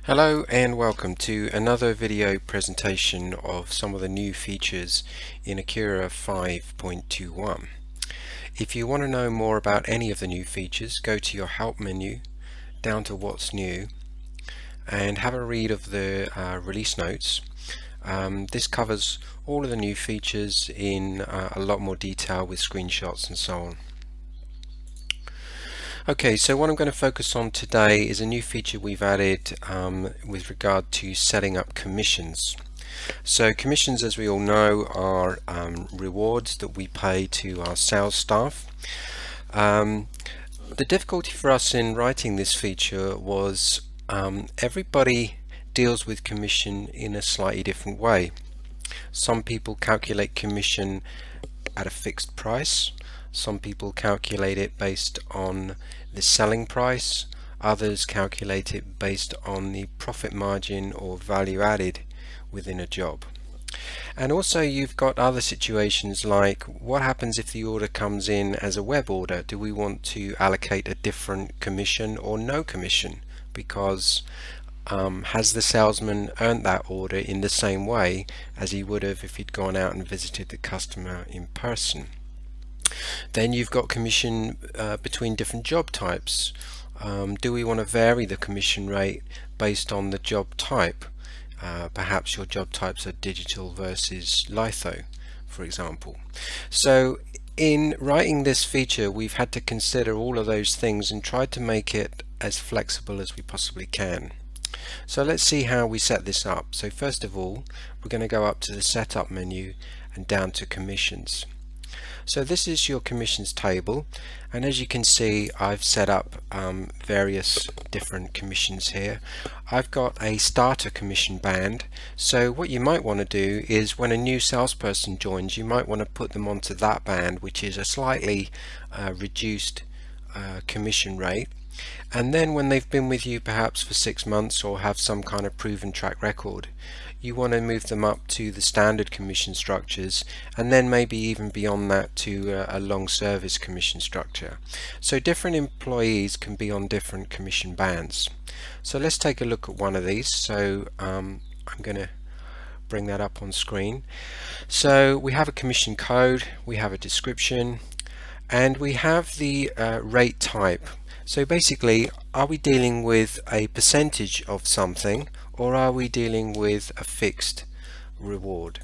Hello and welcome to another video presentation of some of the new features in Accura 5.21. If you want to know more about any of the new features, go to your help menu down to what's new and have a read of the release notes. This covers all of the new features in a lot more detail with screenshots and so on. Okay, so what I'm going to focus on today is a new feature we've added with regard to setting up commissions. So commissions, as we all know, are rewards that we pay to our sales staff. The difficulty for us in writing this feature was everybody deals with commission in a slightly different way. Some people calculate commission at a fixed price. Some people calculate it based on the selling price, others calculate it based on the profit margin or value added within a job. And also you've got other situations like what happens if the order comes in as a web order? Do we want to allocate a different commission or no commission? Because has the salesman earned that order in the same way as he would have if he'd gone out and visited the customer in person? Then you've got commission between different job types. Do we want to vary the commission rate based on the job type? Perhaps your job types are digital versus litho, for example. So in writing this feature, we've had to consider all of those things and tried to make it as flexible as we possibly can. So let's see how we set this up. So first of all, we're going to go up to the setup menu and down to commissions. So this is your commissions table, and as you can see, I've set up various different commissions here. I've got a starter commission band, so what you might want to do is when a new salesperson joins, you might want to put them onto that band, which is a slightly reduced commission rate. And then when they've been with you perhaps for 6 months or have some kind of proven track record, you want to move them up to the standard commission structures, and then maybe even beyond that to a long service commission structure. So different employees can be on different commission bands. So let's take a look at one of these. So I'm going to bring that up on screen. So we have a commission code, we have a description, and we have the rate type. So basically, are we dealing with a percentage of something, or are we dealing with a fixed reward?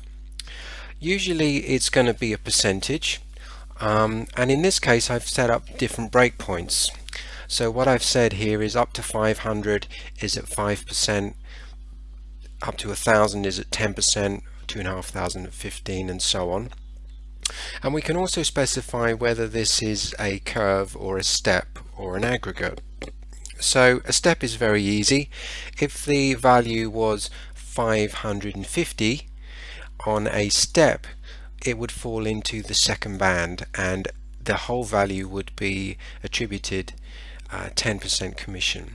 Usually it's going to be a percentage, and in this case I've set up different breakpoints. So what I've said here is up to 500 is at 5%, up to 1,000 is at 10%, 2,500 at 15%, and so on. And we can also specify whether this is a curve or a step or an aggregate. So a step is very easy. If the value was 550 on a step, it would fall into the second band and the whole value would be attributed 10% commission.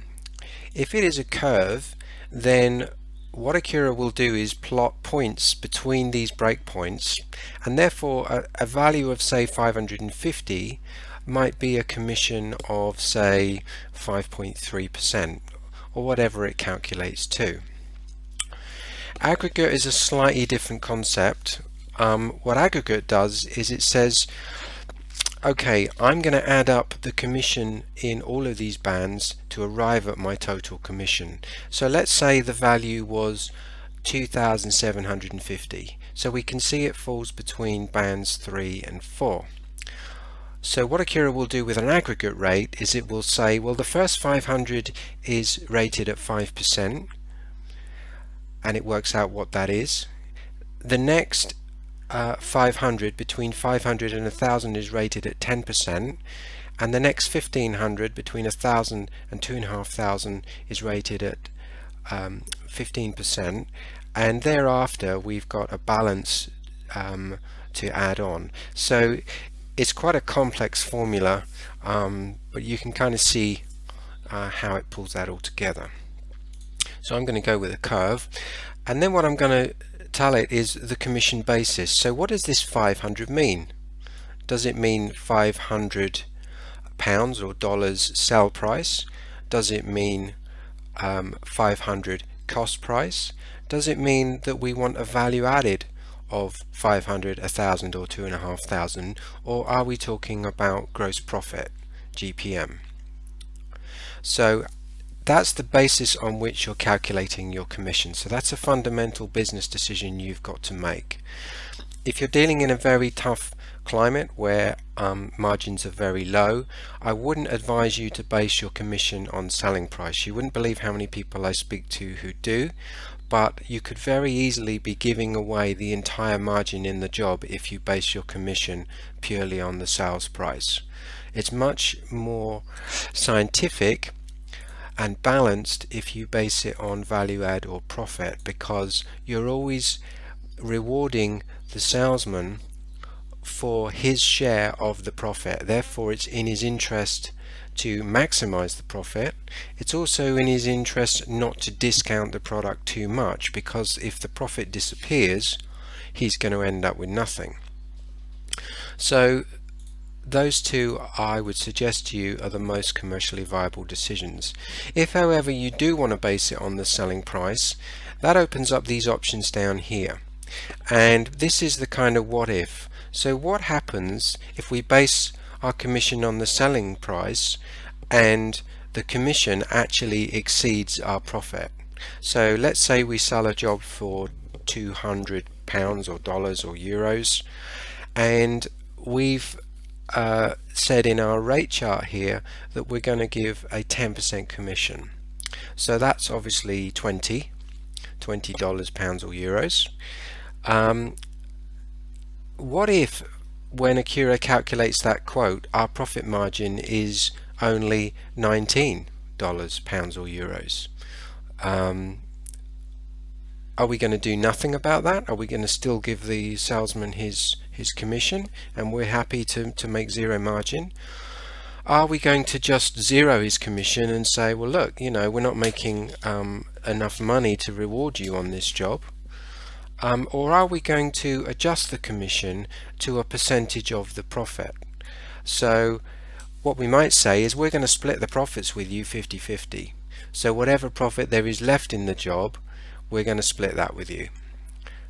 If it is a curve, then what Accura will do is plot points between these breakpoints, and therefore a value of say 550 might be a commission of say 5.3% or whatever it calculates to. Aggregate is a slightly different concept. What aggregate does is it says, okay, I'm going to add up the commission in all of these bands to arrive at my total commission. So let's say the value was 2,750. So we can see it falls between bands 3 and 4. So what Accura will do with an aggregate rate is it will say, well, the first 500 is rated at 5%, and it works out what that is. The next 500, between 500 and 1,000, is rated at 10%, and the next 1,500 between 1,000 and 2,500 is rated at 15%, and thereafter we've got a balance to add on. So it's quite a complex formula, but you can kind of see how it pulls that all together. So I'm going to go with a curve, and then what I'm going to tell it is the commission basis. So what does this 500 mean? Does it mean 500 pounds or dollars sell price? Does it mean 500 cost price? Does it mean that we want a value added of 500, 1,000 or 2,500, or are we talking about gross profit, GPM? So that's the basis on which you're calculating your commission. So that's a fundamental business decision you've got to make. If you're dealing in a very tough climate where margins are very low, I wouldn't advise you to base your commission on selling price. You wouldn't believe how many people I speak to who do, but you could very easily be giving away the entire margin in the job if you base your commission purely on the sales price. It's much more scientific and balanced if you base it on value add or profit, because you're always rewarding the salesman for his share of the profit. Therefore it's in his interest to maximize the profit. It's also in his interest not to discount the product too much, because if the profit disappears, he's going to end up with nothing. So those two, I would suggest to you, are the most commercially viable decisions. If however you do want to base it on the selling price, that opens up these options down here, and this is the kind of what if. So what happens if we base our commission on the selling price and the commission actually exceeds our profit? So let's say we sell a job for £200 or dollars or euros, and we've said in our rate chart here that we're going to give a 10% commission. So that's obviously $20, pounds or euros. What if when Accura calculates that quote, our profit margin is only $19, pounds or euros? Are we going to do nothing about that? Are we going to still give the salesman his commission and we're happy to make zero margin? Are we going to just zero his commission and say, well look, you know, we're not making enough money to reward you on this job? Or are we going to adjust the commission to a percentage of the profit? So what we might say is we're going to split the profits with you 50-50. So whatever profit there is left in the job, we're going to split that with you.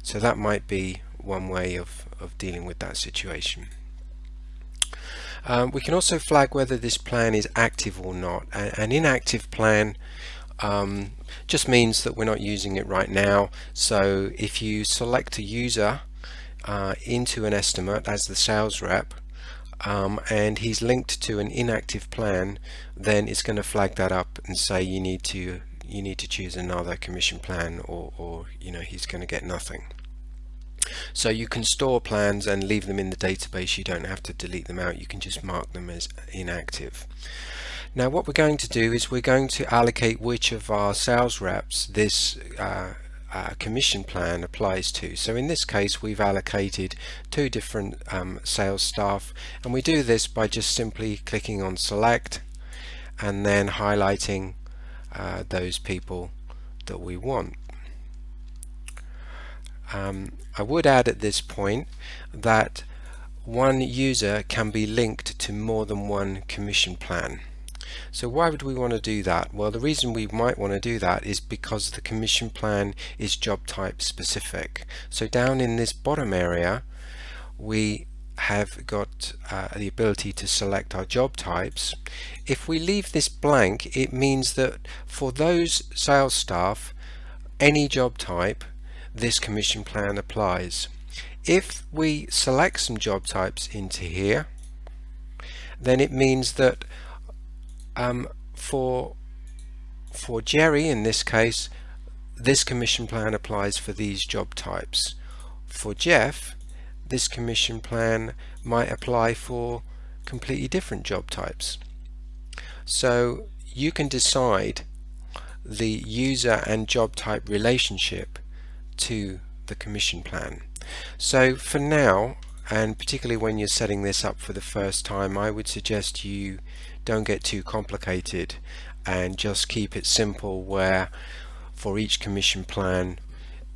So that might be one way of dealing with that situation. We can also flag whether this plan is active or not. An inactive plan just means that we're not using it right now. So if you select a user into an estimate as the sales rep, and he's linked to an inactive plan, then it's going to flag that up and say you need to choose another commission plan, or you know, he's going to get nothing. So you can store plans and leave them in the database. You don't have to delete them out. You can just mark them as inactive. Now what we're going to do is we're going to allocate which of our sales reps this commission plan applies to. So in this case we've allocated two different sales staff, and we do this by just simply clicking on select and then highlighting those people that we want. I would add at this point that one user can be linked to more than one commission plan. So why would we want to do that? Well, the reason we might want to do that is because the commission plan is job type specific. So down in this bottom area we have got the ability to select our job types. If we leave this blank, it means that for those sales staff, any job type, this commission plan applies. If we select some job types into here, then it means that for Jerry in this case, this commission plan applies for these job types. For Jeff, this commission plan might apply for completely different job types. So you can decide the user and job type relationship to the commission plan. So for now, and particularly when you're setting this up for the first time, I would suggest you don't get too complicated and just keep it simple, where for each commission plan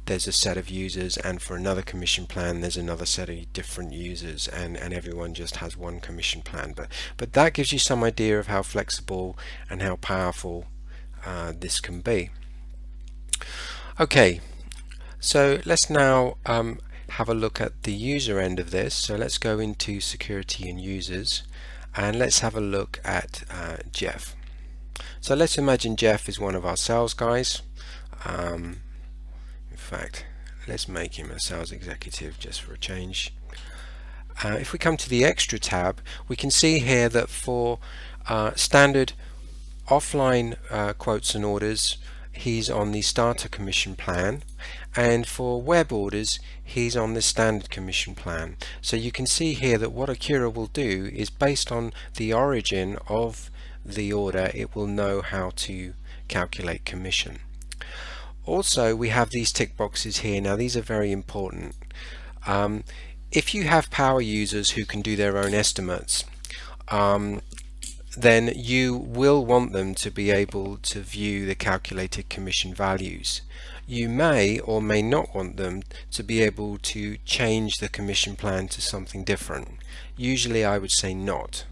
there's a set of users, and for another commission plan there's another set of different users, and everyone just has one commission plan. But that gives you some idea of how flexible and how powerful this can be. Okay, so let's now have a look at the user end of this. So let's go into security and users, and let's have a look at Jeff. So let's imagine Jeff is one of our sales guys. In fact, let's make him a sales executive just for a change. If we come to the extra tab, we can see here that for standard offline quotes and orders, he's on the starter commission plan, and for web orders he's on the standard commission plan. So you can see here that what Accura will do is, based on the origin of the order, it will know how to calculate commission. Also, we have these tick boxes here. Now these are very important. If you have power users who can do their own estimates, then you will want them to be able to view the calculated commission values. You may or may not want them to be able to change the commission plan to something different. Usually I would say not.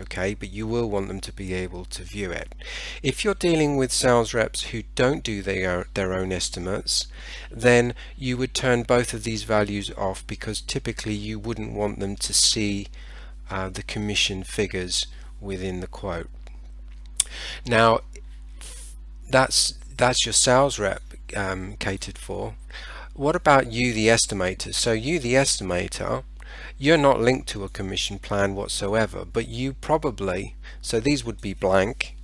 Okay, but you will want them to be able to view it. If you're dealing with sales reps who don't do their own estimates, then you would turn both of these values off, because typically you wouldn't want them to see the commission figures within the quote. Now that's your sales rep catered for. What about you, the estimator? So you, the estimator, you're not linked to a commission plan whatsoever, but you probably, so these would be blank,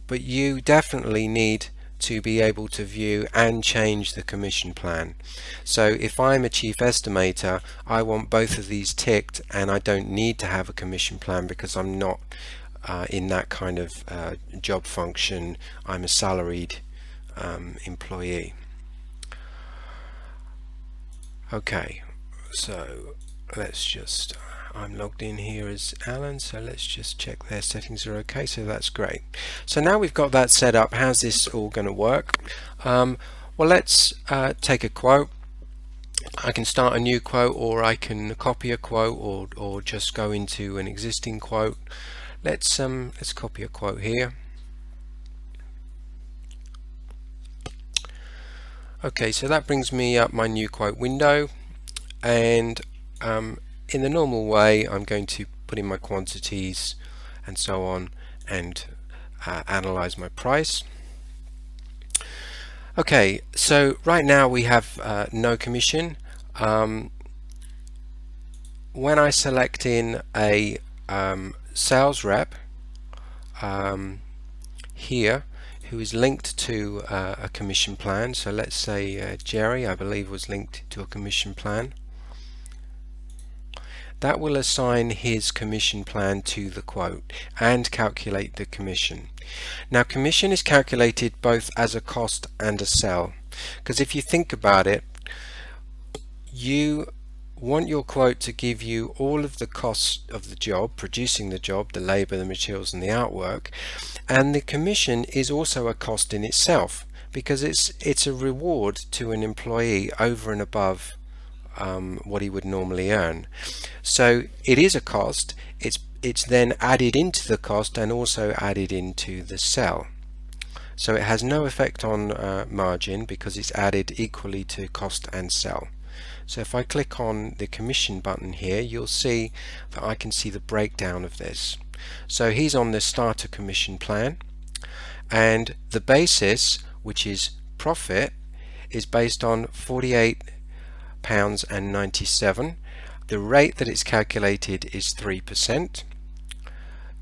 but you definitely need to be able to view and change the commission plan. So if I'm a chief estimator, I want both of these ticked, and I don't need to have a commission plan because I'm not in that kind of job function. I'm a salaried employee. Okay, so let's just, I'm logged in here as Alan, so let's just check their settings are okay. So that's great. So now we've got that set up, how's this all going to work? Well, let's take a quote. I can start a new quote, or I can copy a quote, or just go into an existing quote. Let's copy a quote here. Okay, so that brings me up my new quote window, and in the normal way I'm going to put in my quantities and so on, and analyze my price. Okay, so right now we have no commission. When I select in a sales rep here who is linked to a commission plan, so let's say Jerry, I believe, was linked to a commission plan, that will assign his commission plan to the quote and calculate the commission. Now commission is calculated both as a cost and a sell, because if you think about it, you want your quote to give you all of the costs of the job, producing the job, the labor, the materials and the artwork, and the commission is also a cost in itself, because it's a reward to an employee over and above what he would normally earn. So it is a cost, it's then added into the cost and also added into the sell. So it has no effect on margin, because it's added equally to cost and sell. So if I click on the commission button here, you'll see that I can see the breakdown of this. So he's on the starter commission plan, and the basis, which is profit, is based on £48.97. The rate that it's calculated is 3%.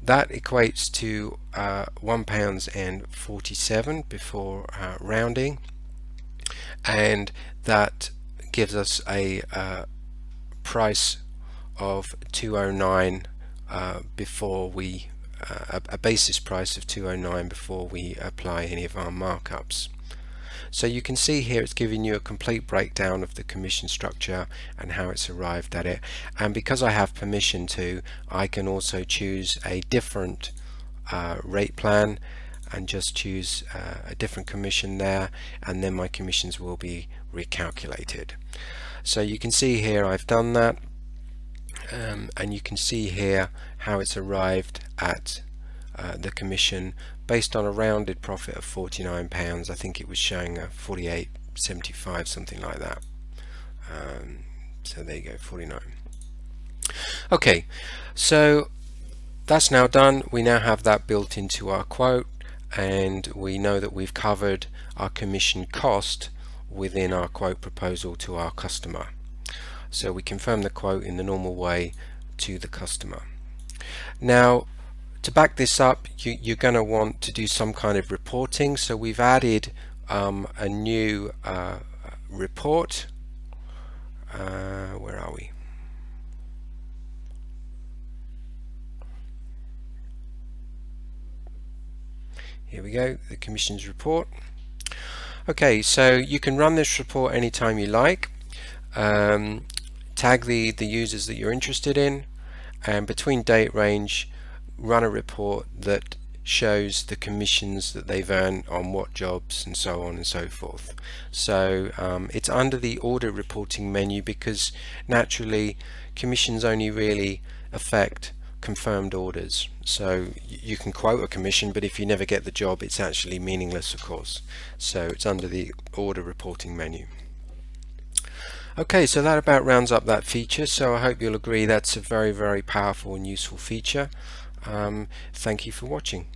That equates to £1.47 before rounding, and that gives us a price of 209 before we a basis price of 209 before we apply any of our markups. So you can see here it's giving you a complete breakdown of the commission structure and how it's arrived at it. And because I have permission to, I can also choose a different rate plan and just choose a different commission there, and then my commissions will be recalculated. So you can see here I've done that, and you can see here how it's arrived at the commission based on a rounded profit of £49. I think it was showing a 48.75, something like that. So there you go, 49. Okay, so that's now done. We now have that built into our quote, and we know that we've covered our commission cost within our quote proposal to our customer. So we confirm the quote in the normal way to the customer. Now, to back this up, you're going to want to do some kind of reporting. So we've added a new report. Where are we? Here we go, the commissions report. Okay, so you can run this report anytime you like. Tag the users that you're interested in, and between date range run a report that shows the commissions that they've earned on what jobs and so on and so forth. So it's under the order reporting menu because naturally commissions only really affect confirmed orders. So you can quote a commission, but if you never get the job, it's actually meaningless, of course. So it's under the order reporting menu. Okay, so that about rounds up that feature. So I hope you'll agree that's a very, very powerful and useful feature. Thank you for watching.